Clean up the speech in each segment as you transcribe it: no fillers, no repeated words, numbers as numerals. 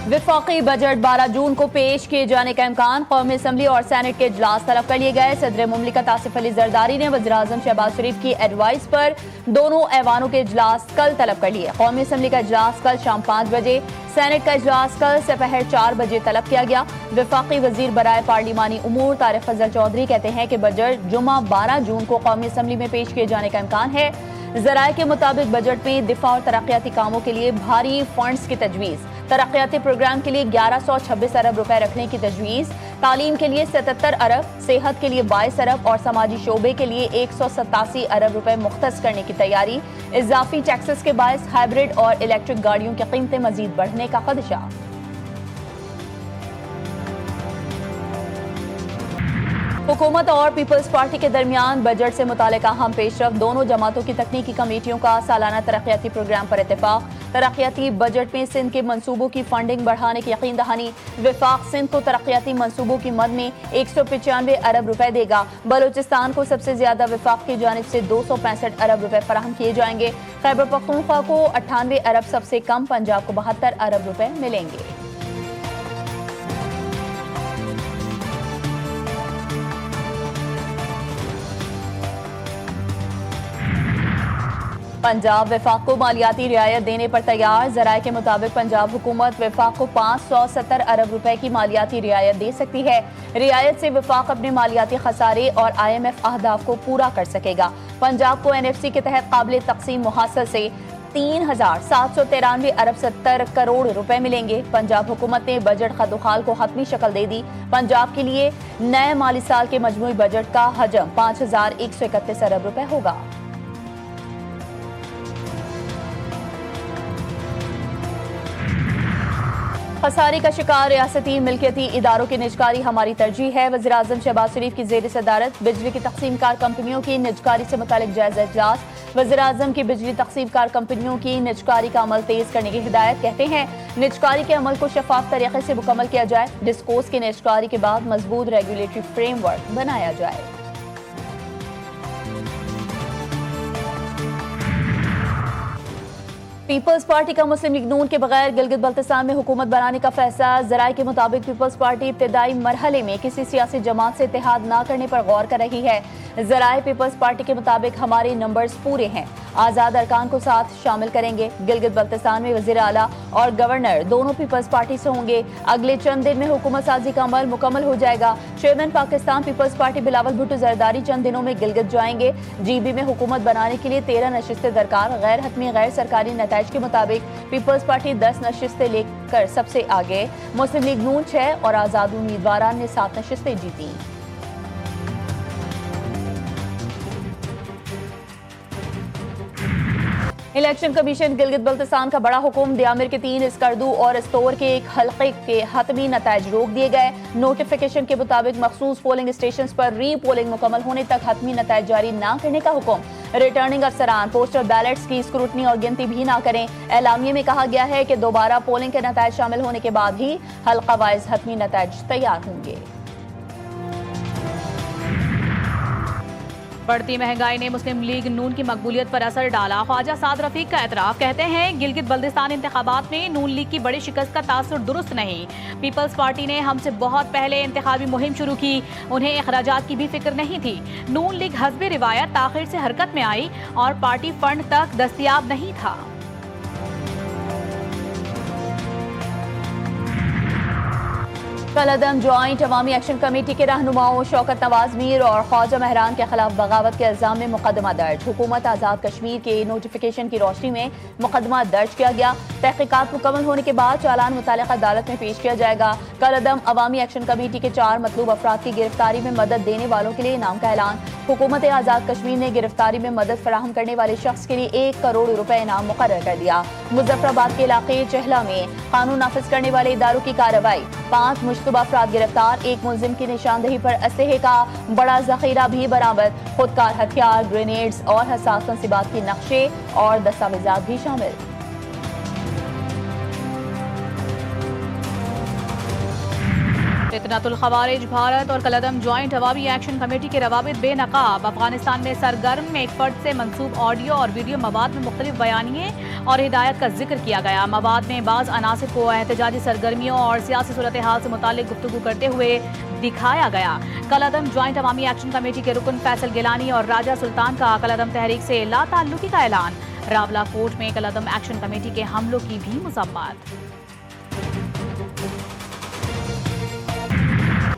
वफाकी बजट 12 जून को पेश किए जाने का इम्कान। कौमी असम्बली और सेनेट के इजलास तलब कर लिए गए। सदर मुमलिकत आसिफ अली जरदारी ने वज़ीर-ए-आज़म शहबाज शरीफ की एडवाइस पर दोनों ऐवानों के इजलास कल तलब कर लिए। कौमी असम्बली का इजलास कल शाम 5 बजे, सेनेट का इजलास कल दोपहर 4 बजे तलब किया गया। वफाकी वजीर बराए पार्लिमानी उमूर तारिक फजल चौधरी कहते हैं कि बजट जुमा 12 जून को कौमी असम्बली में पेश किए जाने का इम्कान है। ज़राए के मुताबिक बजट में दिफा और तरक्याती कामों के लिए भारी फंड्स की तजवीज़, तरक्याती प्रोग्राम के लिए 1126 अरब रुपए रखने की तजवीज़, तालीम के लिए 77 अरब, सेहत के लिए 22 अरब और समाजी शोबे के लिए 187 अरब रुपए मुख्तस करने की तैयारी। इजाफी टैक्सेस के बायस हाइब्रिड और इलेक्ट्रिक गाड़ियों की कीमतें मजीद बढ़ने का खदशा। हुकूमत और पीपल्स पार्टी के दरमियान बजट से मुतालिक अहम पेशरफ। दोनों जमातों की तकनीकी कमेटियों का सालाना तरक्याती प्रोग्राम पर इत्तेफाक। तरक्याती बजट में सिंध के मनसूबों की फंडिंग बढ़ाने की यकीन दहानी। वफाक सिंध को तरक्याती मनसूबों की मद में 195 अरब रुपए देगा। बलूचिस्तान को सबसे ज्यादा वफाक की जानिब से 265 अरब रुपए फराहम किए जाएंगे। खैबर पख्तूनख्वा को 98 अरब, सबसे कम पंजाब को 72 अरब रुपए मिलेंगे। पंजाब वफाक को मालियाती रियायत देने पर तैयार। ज़राए के मुताबिक पंजाब हुकूमत वफाक को 570 अरब रुपए की मालियाती रियायत दे सकती है। रियायत से वफाक अपने मालियाती खसारे और IMF अहदाफ को पूरा कर सकेगा। पंजाब को NFC के तहत काबिल तकसीम मुहासर से 3793 अरब 70 करोड़ रुपए मिलेंगे। पंजाब हुकूमत ने बजट खदोखाल को हतमी शक्ल दे दी। पंजाब के लिए नए माली साल के मजमूई बजट का हजम 5131 अरब रुपए होगा। खसारे का शिकार रियासती मिल्कियती इदारों की निजकारी हमारी तरजीह है। वज़ीर-ए-आज़म शहबाज शरीफ की ज़ेर सदारत बिजली की तकसीम कार कंपनियों की निजकारी से मुतालिक जायजा इजलास। वज़ीर-ए-आज़म की बिजली तकसीम कार कंपनियों की निजकारी का अमल तेज करने की हिदायत। कहते हैं निजकारी के अमल को शफाफ तरीके से मुकम्मल किया जाए। डिस्कोस की निजकारी के बाद मजबूत रेगुलेटरी फ्रेमवर्क बनाया जाए। पीपल्स पार्टी का मुस्लिम लीग नून के बगैर गिलगित बल्तिस्तान में हुकूमत बनाने का फैसला। ज़राए के मुताबिक पीपल्स पार्टी इब्तदाई मरहले में किसी सियासी जमात से इत्तेहाद न करने पर गौर कर रही है। ज़राए पीपल्स पार्टी के मुताबिक हमारे नंबर्स पूरे हैं, आज़ाद अरकान को साथ शामिल करेंगे। गिलगित बल्तिस्तान में वज़ीर आला और गवर्नर दोनों पीपल्स पार्टी से होंगे। अगले चंद दिन में हुकूमत साजी का अमल मुकम्मल हो जाएगा। Chairman Pakistan peoples party Bilawal Bhutto Zardari चंद दिनों में गिलगित जाएंगे। GB में हुकूमत बनाने के लिए 13 नशिस्तें दरकार। गैर हतमी गैर सरकारी नताइज के मुताबिक पीपल्स पार्टी 10 नशिस्तें लेकर सबसे आगे। मुस्लिम लीग नून 6 और आज़ाद उम्मीदवार ने 7 नशिस्तें जीती। इलेक्शन कमीशन गिलगित बल्तिस्तान का बड़ा हुक्म। दियामिर के 3 स्कर्दू और इस्तोर के एक हल्के के हतमी नताइज रोक दिए गए। नोटिफिकेशन के मुताबिक मखसूस पोलिंग स्टेशन पर री पोलिंग मुकम्मल होने तक हतमी नताइज जारी न करने का हुक्म। रिटर्निंग अफसरान पोस्टल बैलेट्स की स्क्रूटनी और गिनती भी ना करें। एलामिये में कहा गया है कि दोबारा पोलिंग के नताइज शामिल होने के बाद ही हल्का वाइज हतमी नताइज तैयार होंगे। बढ़ती महंगाई ने मुस्लिम लीग नून की मकबूलियत पर असर डाला। ख्वाजा साद रफीक का एतराफ। कहते हैं गिलगित बल्तिस्तान इंतखाबात में नून लीग की बड़ी शिकस्त का तासुर दुरुस्त नहीं। पीपल्स पार्टी ने हमसे बहुत पहले इंतखाबी मुहिम शुरू की, उन्हें अखराजात की भी फिक्र नहीं थी। नून लीग हस्बे रिवायत ताखिर से हरकत में आई और पार्टी फंड तक दस्तयाब नहीं था। कलअदम ज्वाइंट अवामी एक्शन कमेटी के रहनुमाओं शौकत नवाज मीर और ख्वाजा महरान के खिलाफ बगावत के इल्जाम में मुकदमा दर्ज। हुकूमत आज़ाद कश्मीर के नोटिफिकेशन की रोशनी में मुकदमा दर्ज किया गया। तहकीकात मुकम्मल होने के बाद चालान मुतालिका अदालत में पेश किया जाएगा। कलअदम अवामी एक्शन कमेटी के 4 मतलूब अफराद की गिरफ्तारी में मदद देने वालों के लिए इनाम का ऐलान। हुकूमत आज़ाद कश्मीर ने गिरफ्तारी में मदद फराहम करने वाले शख्स के लिए 1 करोड़ रुपए इनाम मुकर्रर कर दिया। मुजफ्फराबाद के इलाके चहला में कानून नाफिज करने वाले इदारों की कार्रवाई। 5 मुश्तबा अफराद गिरफ्तार। 1 मुलजिम की निशानदेही पर असलहे का बड़ा जखीरा भी बरामद। खुदकार हथियार, ग्रेनेड्स और हसास तंसीबात के नक्शे और दस्तावेजात भी शामिल। फितनतुल खवारिज भारत और कलअदम ज्वाइंट अवामी एक्शन कमेटी के रवाबित बेनकाब। अफगानिस्तान में सरगर्म में एक फर्द से मंसूब ऑडियो और वीडियो मवाद में मुख्तलिफ बयानिए और हिदायत का जिक्र किया गया। मवाद में बाज़ अनासिर को एहतजाजी सरगर्मियों और सियासी सूरत हाल से मुतालिक गुफ्तगू करते हुए दिखाया गया। कलअदम ज्वाइंट अवामी एक्शन कमेटी के रुकन फैसल गिलानी और राजा सुल्तान का कलअदम तहरीक से लाताल्लुकी का ऐलान। रावला कोर्ट में कलअदम एक्शन कमेटी के हमलों की भी मज़म्मत।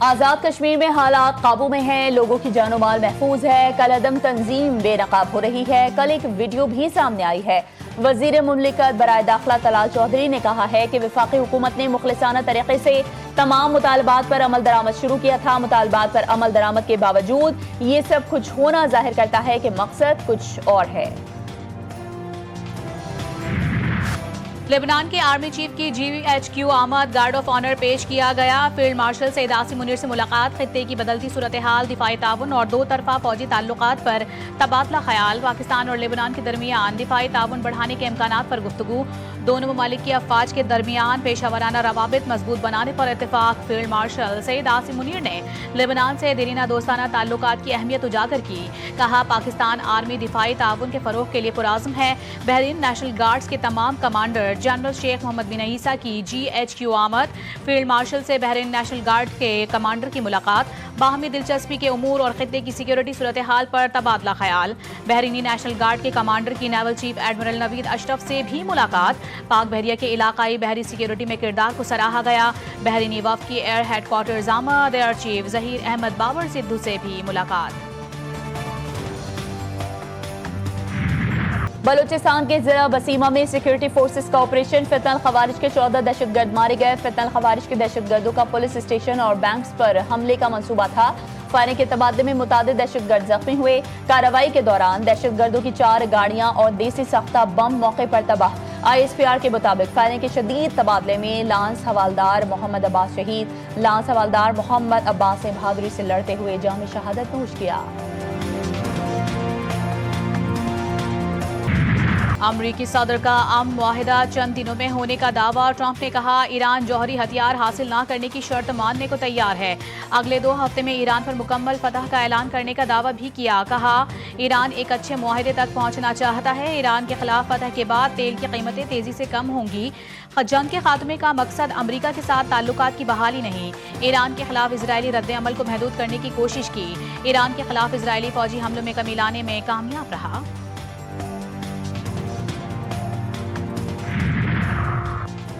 आज़ाद कश्मीर में हालात काबू में हैं, लोगों की जानो माल महफूज है। कलअदम तंजीम बेनकाब हो रही है। कल एक वीडियो भी सामने आई है। वजीर मुमलिकत बराए दाखिला तलाल चौधरी ने कहा है कि वफाकी हुकूमत ने मुखलिसाना तरीके से तमाम मुतालबात पर अमल दरामद शुरू किया था। मुतालबात पर अमल दरामद के बावजूद ये सब कुछ होना जाहिर करता है कि मकसद कुछ और है। लेबनान के आर्मी चीफ की GHQ आमद गार्ड ऑफ ऑनर पेश किया गया। फील्ड मार्शल सईद आसिम मुनीर से मुलाकात, खित्ते की बदलती सूरत हाल, दिफाई ताउन और दो तरफा फौजी ताल्लुकात पर तबादला ख्याल। पाकिस्तान और लेबनान के दरमियान दिफाई ताउन बढ़ाने के इम्कानात पर गुफ्तगू। दोनों ममालिक की अफवाज के दरमियान पेशावराना रवाबित मजबूत बनाने पर इत्तेफाक। फील्ड मार्शल सईद आसिम मुनीर ने लेबनान से देरीना दोस्ताना ताल्लुकात की अहमियत उजागर की। कहा, पाकिस्तान आर्मी दिफाई ताउन के फरोग के लिए पुराज़म है। बहरीन नेशनल गार्ड्स के तमाम कमांडर जनरल शेख मोहम्मद बिन ईसा की GHQ आमद। फील्ड मार्शल से बहरीन नेशनल गार्ड के कमांडर की मुलाकात। बाहमी दिलचस्पी के उमूर और खित्ते की सिक्योरिटी सूरत हाल पर तबादला ख्याल। बहरीनी नेशनल गार्ड के कमांडर की naval chief admiral Naveed Ashraf से भी मुलाकात। पाक बहरिया के इलाकाई बहरी सिक्योरिटी में किरदार को सराहा गया। बहरीनी वफ़द की एयर हेडक्वार्टर्स आमद। एयर चीफ जहीर अहमद बाबर सिद्धू से भी मुलाकात। बलूचिस्तान के जिला बसीमा में सिक्योरिटी फोर्सेस का ऑपरेशन। फितनल खवारिज के 14 दहशतगर्द मारे गए। फितनल खवारिज के दहशतगर्दों का पुलिस स्टेशन और बैंक्स पर हमले का मंसूबा था। फायरिंग के तबादले में मुतादिद दहशतगर्द जख्मी हुए। कार्रवाई के दौरान दहशतगर्दों की 4 गाड़ियां और देसी सख्ता बम मौके पर तबाह। ISPR के मुताबिक फायरिंग के शदीद तबादले में लांस हवालदार मोहम्मद अब्बास शहीद। लांस हवालदार मोहम्मद अब्बास ने बहादुरी से लड़ते हुए जाम शहादत नोश किया। अमरीकी सदर का अमन मुआहिदा चंद दिनों में होने का दावा। ट्रंप ने कहा, ईरान जौहरी हथियार हासिल न करने की शर्त मानने को तैयार है। अगले 2 हफ्ते में ईरान पर मुकम्मल फतह का ऐलान करने का दावा भी किया। कहा, ईरान एक अच्छे मुआहिदे तक पहुंचना चाहता है। ईरान के खिलाफ फतह के बाद तेल की कीमतें तेजी से कम होंगी। जंग के खात्मे का मकसद अमरीका के साथ ताल्लुकात की बहाली नहीं। ईरान के खिलाफ इजरायली रद्द अमल को महदूद करने की कोशिश की। ईरान के खिलाफ इजरायली फौजी हमलों में कमी लाने में कामयाब रहा।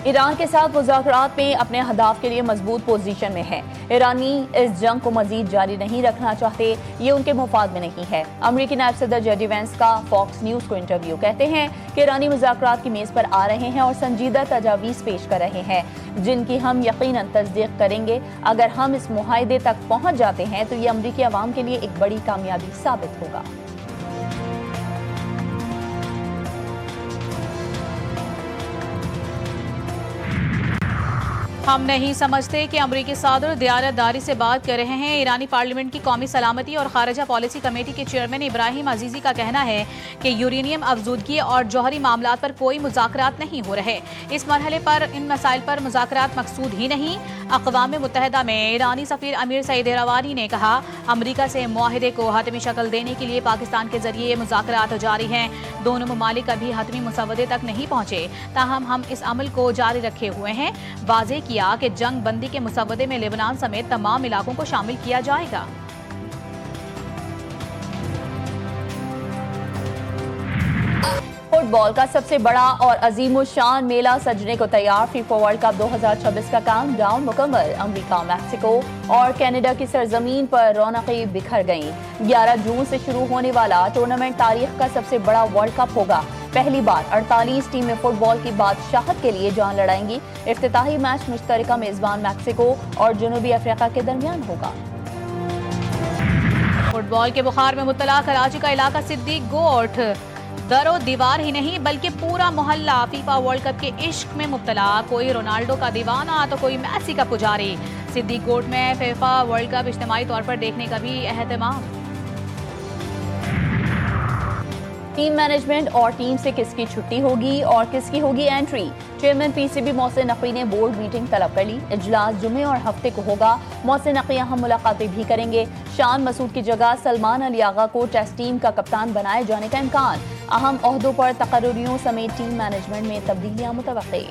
ईरान के साथ मुज़ाकरात में अपने अहदाफ के लिए मजबूत पोजीशन में है। ईरानी इस जंग को मजीद जारी नहीं रखना चाहते, ये उनके मुफाद में नहीं है। अमरीकी नायब सदर जेडी वेंस का फॉक्स न्यूज़ को इंटरव्यू। कहते हैं कि ईरानी मुज़ाकरात की मेज़ पर आ रहे हैं और संजीदा तजावीज़ पेश कर रहे हैं, जिनकी हम यकीनन तस्दीक करेंगे। अगर हम इस मुआहदे तक पहुँच जाते हैं तो ये अमरीकी अवाम के लिए एक बड़ी कामयाबी साबित होगा। हम नहीं समझते कि अमरीकी सदर दियारतदारी से बात कर रहे हैं। ईरानी पार्लियामेंट की कौमी सलामती और खारजा पॉलिसी कमेटी के चेयरमैन इब्राहिम अजीजी का कहना है कि यूरेनियम अफजूदगी और जौहरी मामलात पर कोई मुज़ाकरात नहीं हो रहे। इस मरहले पर इन मसाइल पर मुज़ाकरात मकसूद ही नहीं। अक़वाम मुत्तहिदा में ईरानी सफ़ीर अमीर सईद इरावानी ने कहा, अमरीका से मुआहिदे को हतमी शक्ल देने के लिए पाकिस्तान के जरिए मुज़ाकरात जारी हैं। दोनों ममालिक अभी हतमी मुसवदे तक नहीं पहुँचे, ताहम हम इस अमल को जारी रखे हुए हैं। वाज़ेह किया कि जंग बंदी के मुसवदे में लेबनान समेत तमाम इलाकों को शामिल किया जाएगा। फुटबॉल का सबसे बड़ा और अजीमुशान मेला सजने को तैयार। फीफा वर्ल्ड कप 2026 का काउंटडाउन मुकम्मल। अमेरिका, मैक्सिको और कनाडा की सरजमीन पर रौनकें बिखर गईं। 11 जून से शुरू होने वाला टूर्नामेंट तारीख का सबसे बड़ा वर्ल्ड कप होगा। पहली बार 48 टीमें फुटबॉल की बादशाहत के लिए जान लड़ाएंगी। इफ्तिताही मैच मुश्तरका मेजबान मैक्सिको और जनूबी अफ्रीका के दरमियान होगा। फुटबॉल के बुखार में मुब्तला कराची का इलाका सिद्दीक गोट। दरो दीवार ही नहीं बल्कि पूरा मोहल्ला फीफा वर्ल्ड कप के इश्क में मुब्तला। कोई रोनाल्डो का दीवाना तो कोई मैसी का पुजारी। सिद्दीक गोट में फीफा वर्ल्ड कप इज्तिमाई तौर पर देखने का भी एहतमाम। टीम मैनेजमेंट और टीम से किसकी छुट्टी होगी और किसकी होगी entry. Chairman PCB Mohsin Naqvi ने बोर्ड मीटिंग तलब कर ली। इजलास जुमे और हफ्ते को होगा। मोहसिन नकवी अहम मुलाकातें भी करेंगे। शान मसूद की जगह सलमान अली आगा को टेस्ट टीम का कप्तान बनाए जाने का इम्कान। अहम ओहदों पर तकर्रुरियों समेत टीम मैनेजमेंट में तब्दीलियां मुतवक्के।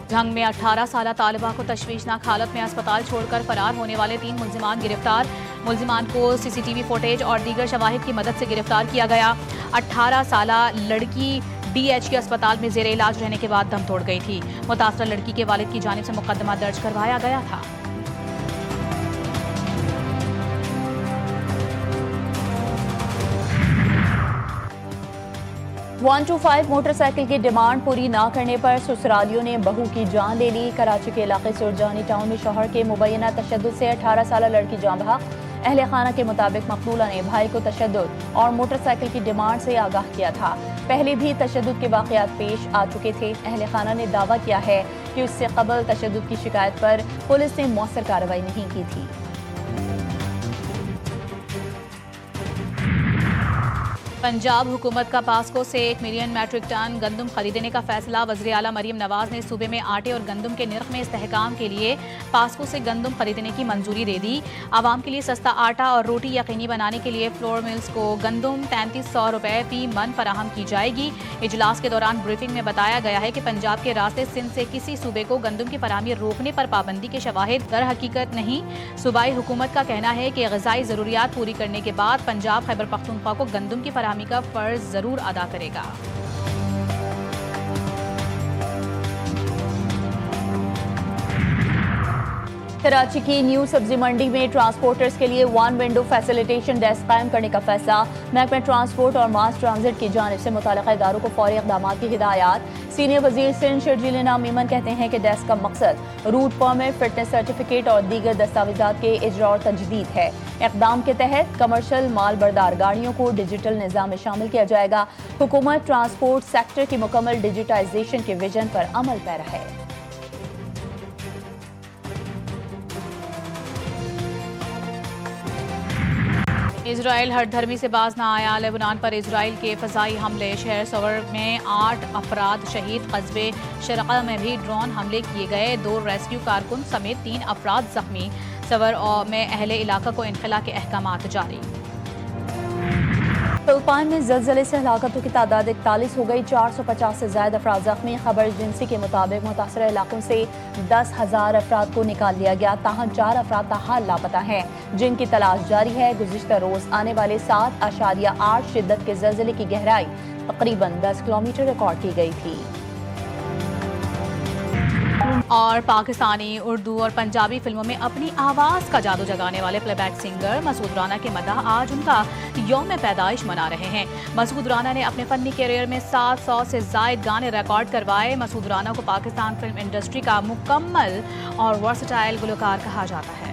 जंग में 18 साला तालिबा को तशवीशनाक हालत में अस्पताल छोड़कर फरार होने वाले 3 मुल्जिमान गिरफ्तार। मुल्जिमान को सीसीटीवी फुटेज और दीगर शवाहिद की मदद से गिरफ्तार किया गया। 18 साला लड़की DH अस्पताल में जेर इलाज रहने के बाद दम तोड़ गई थी। मुतासरा लड़की के वालिद की जानिब से मुकदमा दर्ज करवाया गया था। वन टू 5 मोटरसाइकिल की डिमांड पूरी ना करने पर ससुरालियों ने बहू की जान ले ली। कराची के इलाके सुरजानी टाउन में शौहर के मुबैना तशद्दुद से 18 साला लड़की जान बहक। अहले खाना के मुताबिक मकबूला ने भाई को तशद्दुद और मोटरसाइकिल की डिमांड से आगाह किया था। पहले भी तशद्दुद के वाक़यात पेश आ चुके थे। अहले खाना ने दावा किया है कि उससे कबल तशद्दुद की शिकायत पर पुलिस ने मौसर कार्रवाई नहीं की थी। पंजाब हुकूमत का पास्को से 1 मिलियन मैट्रिक टन गंदम खरीदने का फैसला। वज़ीर आला मरियम नवाज ने सूबे में आटे और गंदम के निर्ख में इस्तेहकाम के लिए पास्को से गंदम खरीदने की मंजूरी दे दी। आवाम के लिए सस्ता आटा और रोटी यकीनी बनाने के लिए फ्लोर मिल्स को गंदम 3300 रुपये फी मन फराहम की जाएगी। इजलास के दौरान ब्रीफिंग में बताया गया है कि पंजाब के रास्ते सिंध से किसी सूबे को गंदम की फराहमी रोकने पर पाबंदी के शवाहिद दर हकीकत नहीं। सूबाई हुकूमत का कहना है कि ग़िज़ाई ज़रूरियात पूरी करने के बाद पंजाब खैबर पख्तूनख्वा को गंदम की फराहमी का फर्ज जरूर अदा करेगा। कराची की न्यू सब्जी मंडी में ट्रांसपोर्टर्स के लिए 1 विंडो फैसिलिटेशन डेस्क कायम करने का फैसला। महकमा ट्रांसपोर्ट और मास ट्रांजिट की जानिब से मुताल्लिका इदारों को फौरी इक़दाम की हिदायत। सीनियर वजीर सिंध शर्जील इनाम मीमन कहते हैं कि डेस्क का मकसद रूट परमिट, फिटनेस सर्टिफिकेट और दीगर दस्तावेजात के इजरा और तजदीद है। इक़दाम के तहत कमर्शल माल बरदार गाड़ियों को डिजिटल निज़ाम में शामिल किया जाएगा। हुकूमत ट्रांसपोर्ट सेक्टर की मुकम्मल डिजिटाइजेशन के विजन पर अमल पैरा है। इजराइल हठधर्मी से बाज ना आया। लेबनान पर इजराइल के फ़ज़ाई हमले। शहर सवर में 8 अफराद शहीद। कस्बे शरक़ा में भी ड्रोन हमले किए गए। 2 रेस्क्यू कारकुन समेत 3 अफराद जख्मी। सवर में अहले इलाका को इनखला के अहकामात जारी। फिलिपाइन में ज़लज़ले से हलाकतों की तादाद 41 हो गई। 450 से ज़ायद अफराद जख्मी। खबर एजेंसी के मुताबिक मुतासरा इलाकों से 10,000 अफराद को निकाल लिया गया। ताहम 4 अफराद ताहाल लापता हैं, जिनकी तलाश जारी है। गुज़िश्ता रोज़ आने वाले 7.8 शिद्दत के ज़लज़ले की गहराई तकरीबन 10 किलोमीटर रिकॉर्ड की गई थी। और पाकिस्तानी, उर्दू और पंजाबी फिल्मों में अपनी आवाज़ का जादू जगाने वाले प्लेबैक सिंगर मसूद राना के मदाह आज उनका यौम पैदाइश मना रहे हैं। मसूद राना ने अपने फनी कैरियर में 700 से ज़ायद गाने रिकॉर्ड करवाए। मसूद राना को पाकिस्तान फिल्म इंडस्ट्री का मुकम्मल और वर्सटाइल गुलकार कहा जाता है।